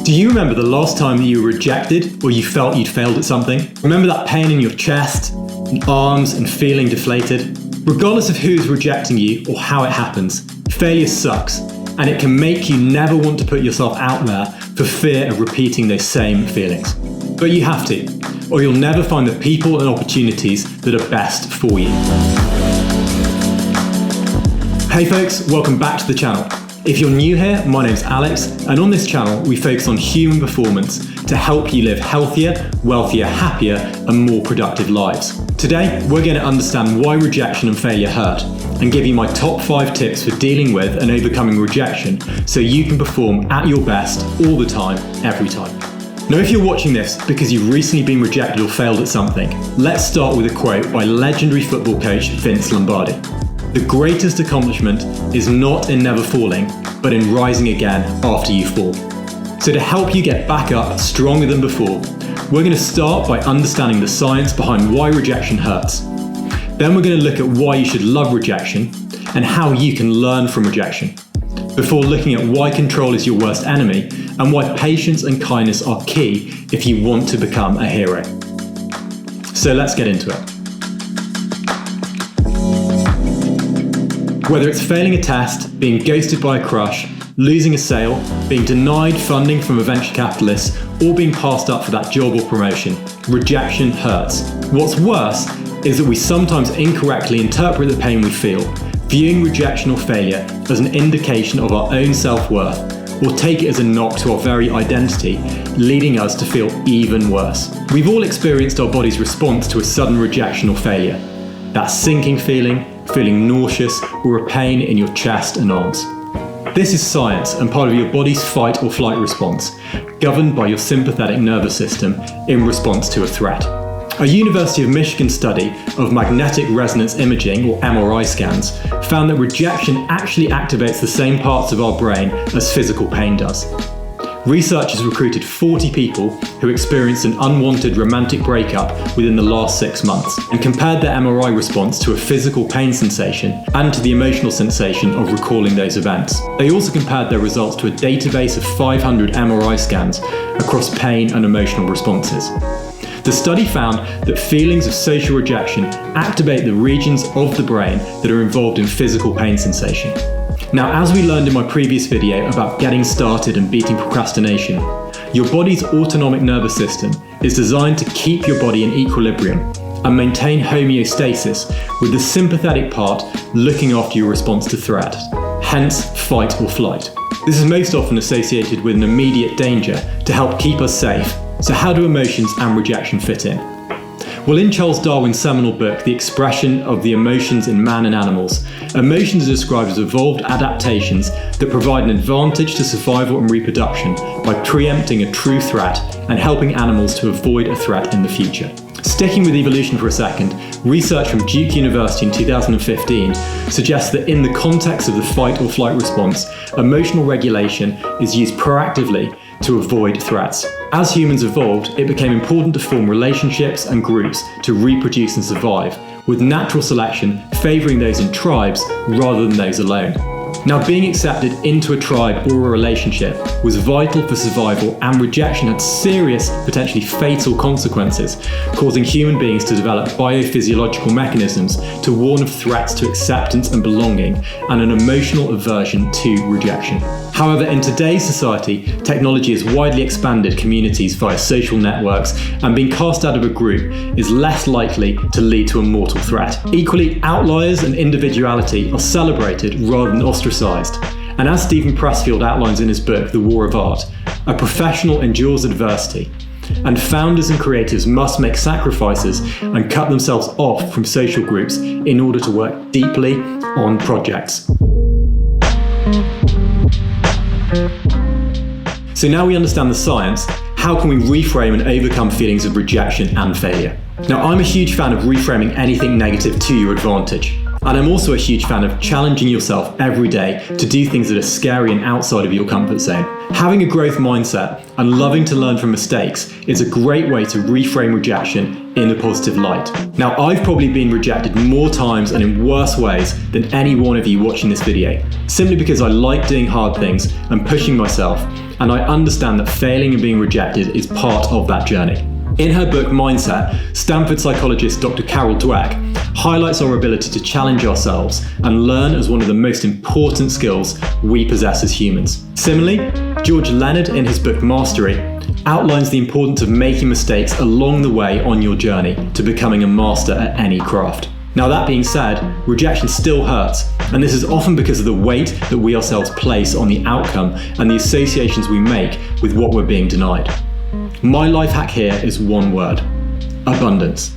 Do you remember the last time that you were rejected or you felt you'd failed at something? Remember that pain in your chest, and arms, and feeling deflated? Regardless of who's rejecting you or how it happens, failure sucks, and it can make you never want to put yourself out there for fear of repeating those same feelings. But you have to, or you'll never find the people and opportunities that are best for you. Hey folks, welcome back to the channel. If you're new here, my name's Alex, and on this channel we focus on human performance to help you live healthier, wealthier, happier, and more productive lives. Today, we're going to understand why rejection and failure hurt, and give you my top 5 tips for dealing with and overcoming rejection so you can perform at your best all the time, every time. Now, if you're watching this because you've recently been rejected or failed at something, let's start with a quote by legendary football coach Vince Lombardi. The greatest accomplishment is not in never falling, but in rising again after you fall. So to help you get back up stronger than before, we're going to start by understanding the science behind why rejection hurts. Then we're going to look at why you should love rejection and how you can learn from rejection, before looking at why control is your worst enemy and why patience and kindness are key if you want to become a hero. So let's get into it. Whether it's failing a test, being ghosted by a crush, losing a sale, being denied funding from a venture capitalist, or being passed up for that job or promotion, rejection hurts. What's worse is that we sometimes incorrectly interpret the pain we feel, viewing rejection or failure as an indication of our own self-worth, or take it as a knock to our very identity, leading us to feel even worse. We've all experienced our body's response to a sudden rejection or failure. That sinking feeling nauseous, or a pain in your chest and arms. This is science and part of your body's fight or flight response, governed by your sympathetic nervous system in response to a threat. A University of Michigan study of magnetic resonance imaging, or MRI scans, found that rejection actually activates the same parts of our brain as physical pain does. Researchers recruited 40 people who experienced an unwanted romantic breakup within the last 6 months and compared their MRI response to a physical pain sensation and to the emotional sensation of recalling those events. They also compared their results to a database of 500 MRI scans across pain and emotional responses. The study found that feelings of social rejection activate the regions of the brain that are involved in physical pain sensation. Now, as we learned in my previous video about getting started and beating procrastination, your body's autonomic nervous system is designed to keep your body in equilibrium and maintain homeostasis, with the sympathetic part looking after your response to threat, hence fight or flight. This is most often associated with an immediate danger to help keep us safe. So how do emotions and rejection fit in? Well, in Charles Darwin's seminal book, The Expression of the Emotions in Man and Animals, emotions are described as evolved adaptations that provide an advantage to survival and reproduction by preempting a true threat and helping animals to avoid a threat in the future. Sticking with evolution for a second, research from Duke University in 2015 suggests that in the context of the fight or flight response, emotional regulation is used proactively to avoid threats. As humans evolved, it became important to form relationships and groups to reproduce and survive, with natural selection favouring those in tribes rather than those alone. Now, being accepted into a tribe or a relationship was vital for survival, and rejection had serious, potentially fatal consequences, causing human beings to develop biophysiological mechanisms to warn of threats to acceptance and belonging, and an emotional aversion to rejection. However, in today's society, technology has widely expanded communities via social networks, and being cast out of a group is less likely to lead to a mortal threat. Equally, outliers and individuality are celebrated rather than ostracized. And as Stephen Pressfield outlines in his book, The War of Art, a professional endures adversity, and founders and creatives must make sacrifices and cut themselves off from social groups in order to work deeply on projects. So now we understand the science, how can we reframe and overcome feelings of rejection and failure? Now, I'm a huge fan of reframing anything negative to your advantage. And I'm also a huge fan of challenging yourself every day to do things that are scary and outside of your comfort zone. Having a growth mindset and loving to learn from mistakes is a great way to reframe rejection in a positive light. Now, I've probably been rejected more times and in worse ways than any one of you watching this video, simply because I like doing hard things and pushing myself, and I understand that failing and being rejected is part of that journey. In her book Mindset, Stanford psychologist Dr. Carol Dweck highlights our ability to challenge ourselves and learn as one of the most important skills we possess as humans. Similarly, George Leonard in his book Mastery outlines the importance of making mistakes along the way on your journey to becoming a master at any craft. Now, that being said, rejection still hurts, and this is often because of the weight that we ourselves place on the outcome and the associations we make with what we're being denied. My life hack here is one word: abundance.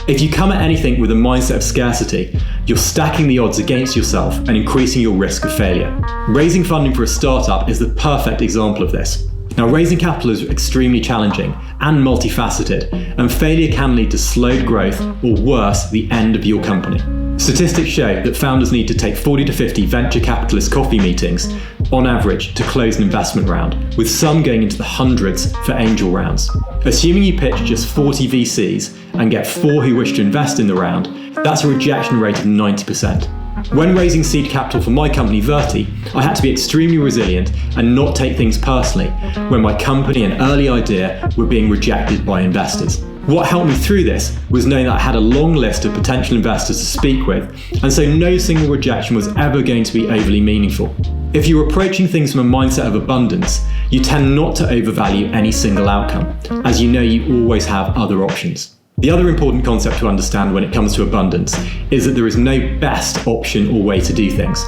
If you come at anything with a mindset of scarcity, you're stacking the odds against yourself and increasing your risk of failure. Raising funding for a startup is the perfect example of this. Now, raising capital is extremely challenging and multifaceted, and failure can lead to slowed growth or worse, the end of your company. Statistics show that founders need to take 40 to 50 venture capitalist coffee meetings on average to close an investment round, with some going into the hundreds for angel rounds. Assuming you pitch just 40 VCs and get 4 who wish to invest in the round, that's a rejection rate of 90%. When raising seed capital for my company Virti, I had to be extremely resilient and not take things personally when my company and early idea were being rejected by investors. What helped me through this was knowing that I had a long list of potential investors to speak with, and so no single rejection was ever going to be overly meaningful. If you're approaching things from a mindset of abundance, you tend not to overvalue any single outcome, as you know you always have other options. The other important concept to understand when it comes to abundance is that there is no best option or way to do things.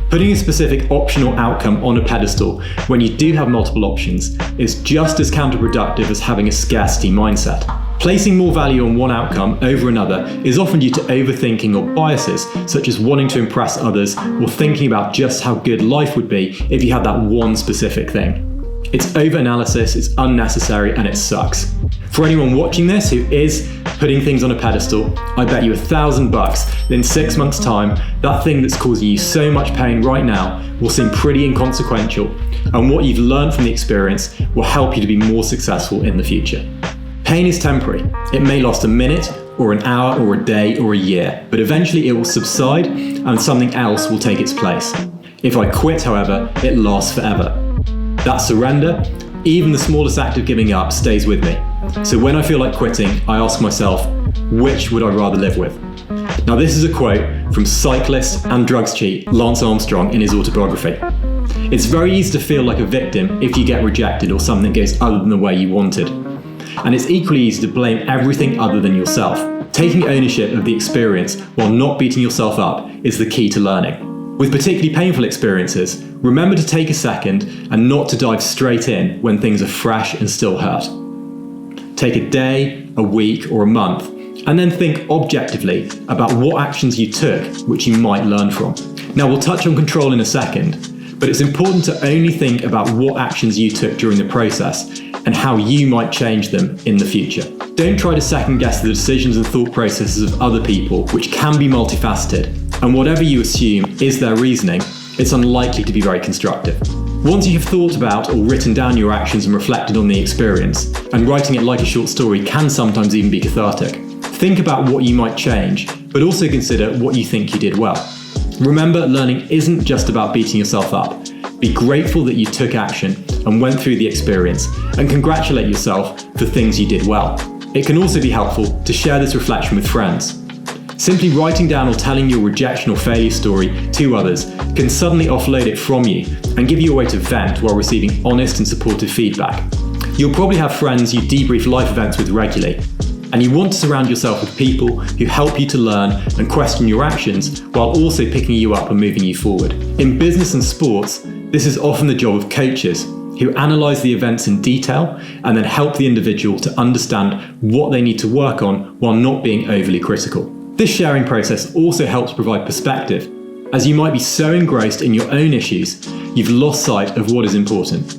Putting a specific option or outcome on a pedestal when you do have multiple options is just as counterproductive as having a scarcity mindset. Placing more value on one outcome over another is often due to overthinking or biases, such as wanting to impress others or thinking about just how good life would be if you had that one specific thing. It's over-analysis, it's unnecessary, and it sucks. For anyone watching this who is putting things on a pedestal, I bet you $1,000 that in 6 months' time, that thing that's causing you so much pain right now will seem pretty inconsequential, and what you've learned from the experience will help you to be more successful in the future. Pain is temporary. It may last a minute, or an hour, or a day, or a year, but eventually it will subside and something else will take its place. If I quit, however, it lasts forever. That surrender, even the smallest act of giving up, stays with me. So when I feel like quitting, I ask myself, which would I rather live with? Now, this is a quote from cyclist and drugs cheat Lance Armstrong in his autobiography. It's very easy to feel like a victim if you get rejected or something goes other than the way you wanted. And it's equally easy to blame everything other than yourself. Taking ownership of the experience while not beating yourself up is the key to learning. With particularly painful experiences, remember to take a second and not to dive straight in when things are fresh and still hurt. Take a day, a week, or a month, and then think objectively about what actions you took which you might learn from. Now, we'll touch on control in a second, but it's important to only think about what actions you took during the process and how you might change them in the future. Don't try to second guess the decisions and thought processes of other people, which can be multifaceted, and whatever you assume is their reasoning, it's unlikely to be very constructive. Once you have thought about or written down your actions and reflected on the experience, and writing it like a short story can sometimes even be cathartic, think about what you might change, but also consider what you think you did well. Remember, learning isn't just about beating yourself up. Be grateful that you took action and went through the experience, and congratulate yourself for things you did well. It can also be helpful to share this reflection with friends. Simply writing down or telling your rejection or failure story to others can suddenly offload it from you and give you a way to vent while receiving honest and supportive feedback. You'll probably have friends you debrief life events with regularly, and you want to surround yourself with people who help you to learn and question your actions while also picking you up and moving you forward. In business and sports, this is often the job of coaches who analyse the events in detail and then help the individual to understand what they need to work on while not being overly critical. This sharing process also helps provide perspective, as you might be so engrossed in your own issues, you've lost sight of what is important.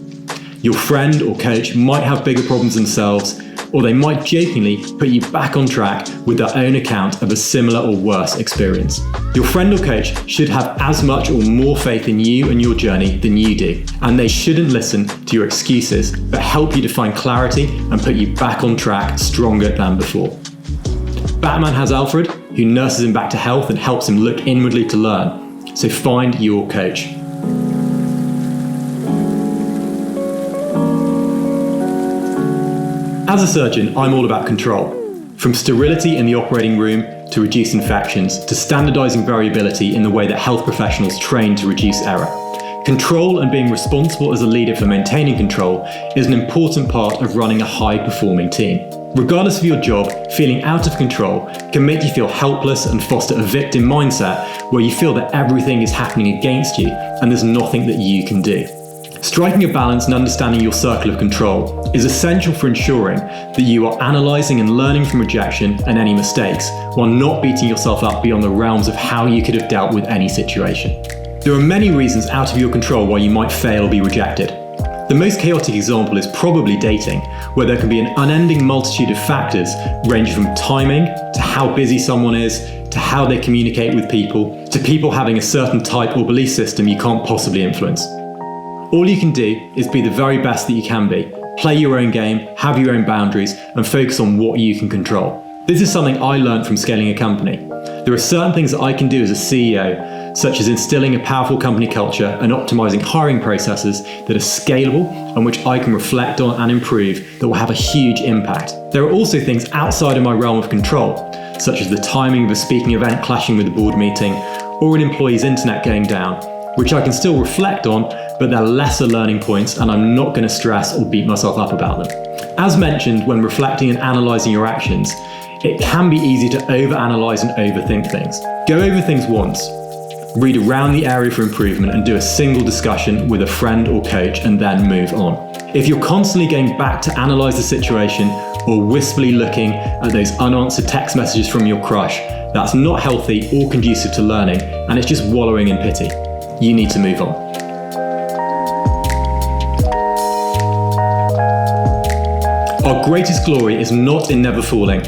Your friend or coach might have bigger problems themselves, or they might jokingly put you back on track with their own account of a similar or worse experience. Your friend or coach should have as much or more faith in you and your journey than you do, and they shouldn't listen to your excuses, but help you to find clarity and put you back on track stronger than before. Batman has Alfred, who nurses him back to health and helps him look inwardly to learn. So find your coach. As a surgeon, I'm all about control. From sterility in the operating room to reduce infections, to standardizing variability in the way that health professionals train to reduce error. Control and being responsible as a leader for maintaining control is an important part of running a high-performing team. Regardless of your job, feeling out of control can make you feel helpless and foster a victim mindset where you feel that everything is happening against you and there's nothing that you can do. Striking a balance and understanding your circle of control is essential for ensuring that you are analysing and learning from rejection and any mistakes, while not beating yourself up beyond the realms of how you could have dealt with any situation. There are many reasons out of your control why you might fail or be rejected. The most chaotic example is probably dating, where there can be an unending multitude of factors ranging from timing to how busy someone is, to how they communicate with people, to people having a certain type or belief system you can't possibly influence. All you can do is be the very best that you can be, play your own game, have your own boundaries, and focus on what you can control. This is something I learned from scaling a company. There are certain things that I can do as a CEO, such as instilling a powerful company culture and optimizing hiring processes that are scalable and which I can reflect on and improve that will have a huge impact. There are also things outside of my realm of control, such as the timing of a speaking event clashing with a board meeting or an employee's internet going down, which I can still reflect on, but they're lesser learning points and I'm not going to stress or beat myself up about them. As mentioned, when reflecting and analysing your actions, it can be easy to overanalyze and overthink things. Go over things once, read around the area for improvement and do a single discussion with a friend or coach and then move on. If you're constantly going back to analyse the situation or wistfully looking at those unanswered text messages from your crush, that's not healthy or conducive to learning and it's just wallowing in pity. You need to move on. Our greatest glory is not in never falling,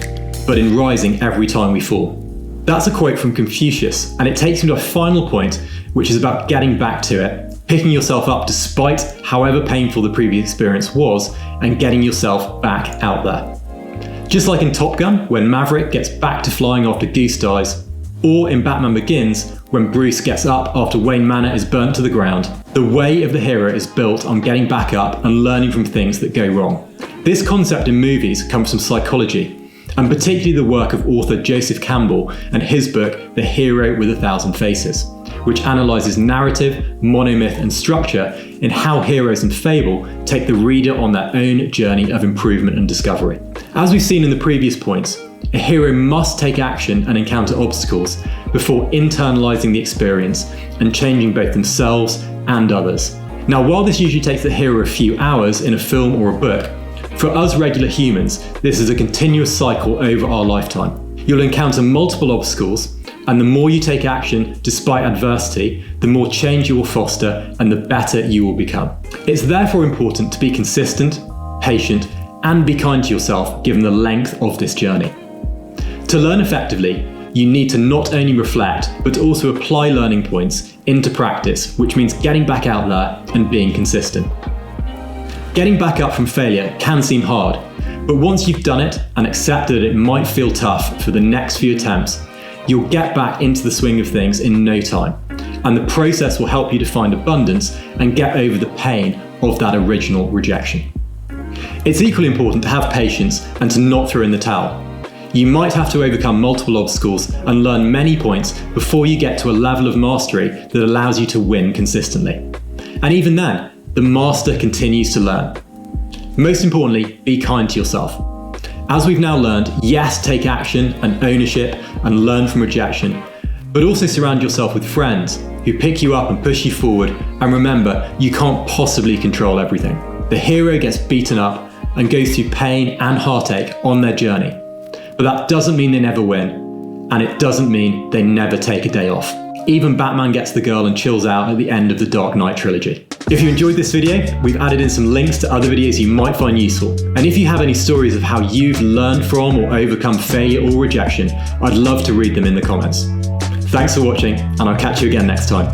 but in rising every time we fall. That's a quote from Confucius, and it takes me to a final point, which is about getting back to it, picking yourself up despite however painful the previous experience was, and getting yourself back out there. Just like in Top Gun, when Maverick gets back to flying after Goose dies, or in Batman Begins, when Bruce gets up after Wayne Manor is burnt to the ground. The way of the hero is built on getting back up and learning from things that go wrong. This concept in movies comes from psychology, and particularly the work of author Joseph Campbell and his book, The Hero with 1,000 Faces, which analyses narrative, monomyth and structure in how heroes in fable take the reader on their own journey of improvement and discovery. As we've seen in the previous points, a hero must take action and encounter obstacles before internalising the experience and changing both themselves and others. Now, while this usually takes the hero a few hours in a film or a book, for us regular humans, this is a continuous cycle over our lifetime. You'll encounter multiple obstacles, and the more you take action despite adversity, the more change you will foster and the better you will become. It's therefore important to be consistent, patient, and be kind to yourself given the length of this journey. To learn effectively, you need to not only reflect, but also apply learning points into practice, which means getting back out there and being consistent. Getting back up from failure can seem hard, but once you've done it and accepted that it might feel tough for the next few attempts, you'll get back into the swing of things in no time, and the process will help you to find abundance and get over the pain of that original rejection. It's equally important to have patience and to not throw in the towel. You might have to overcome multiple obstacles and learn many points before you get to a level of mastery that allows you to win consistently. And even then, the master continues to learn. Most importantly, be kind to yourself. As we've now learned, yes, take action and ownership and learn from rejection, but also surround yourself with friends who pick you up and push you forward, and remember, you can't possibly control everything. The hero gets beaten up and goes through pain and heartache on their journey, but that doesn't mean they never win, and it doesn't mean they never take a day off. Even Batman gets the girl and chills out at the end of the Dark Knight trilogy. If you enjoyed this video, we've added in some links to other videos you might find useful. And if you have any stories of how you've learned from or overcome failure or rejection, I'd love to read them in the comments. Thanks for watching, and I'll catch you again next time.